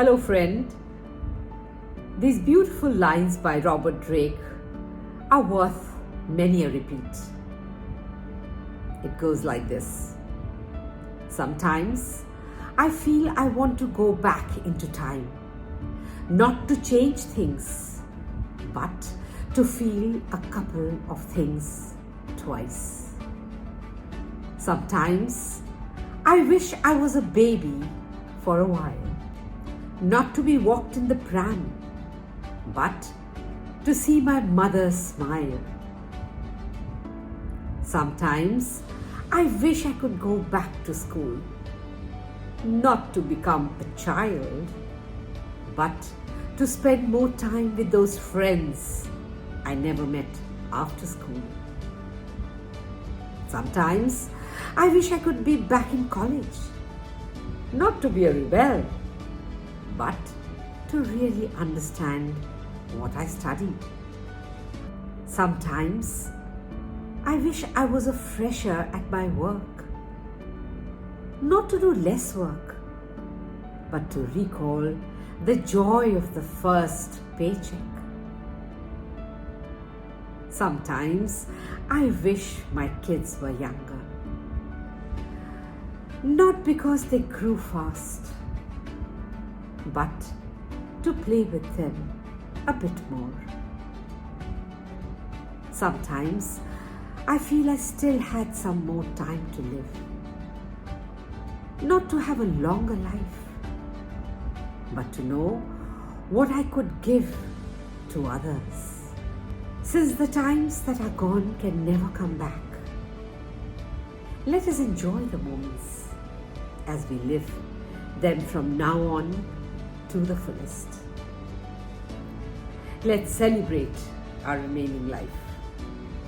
Hello, friend. These beautiful lines by Robert Drake are worth many a repeat. It goes like this. Sometimes I feel I want to go back into time, not to change things, but to feel a couple of things twice. Sometimes I wish I was a baby for a while, not to be walked in the pram, but to see my mother smile. Sometimes I wish I could go back to school, not to become a child, but to spend more time with those friends I never met after school. Sometimes I wish I could be back in college, not to be a rebel, but to really understand what I studied. Sometimes I wish I was a fresher at my work, not to do less work, but to recall the joy of the first paycheck. Sometimes I wish my kids were younger, not because they grew fast, but to play with them a bit more. Sometimes I feel I still had some more time to live, not to have a longer life, but to know what I could give to others. Since the times that are gone can never come back, let us enjoy the moments as we live them from now on to the fullest. Let's celebrate our remaining life,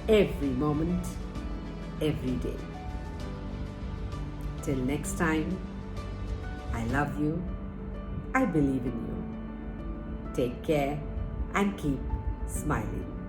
every moment, every day. Till next time, I love you, I believe in you. Take care and keep smiling.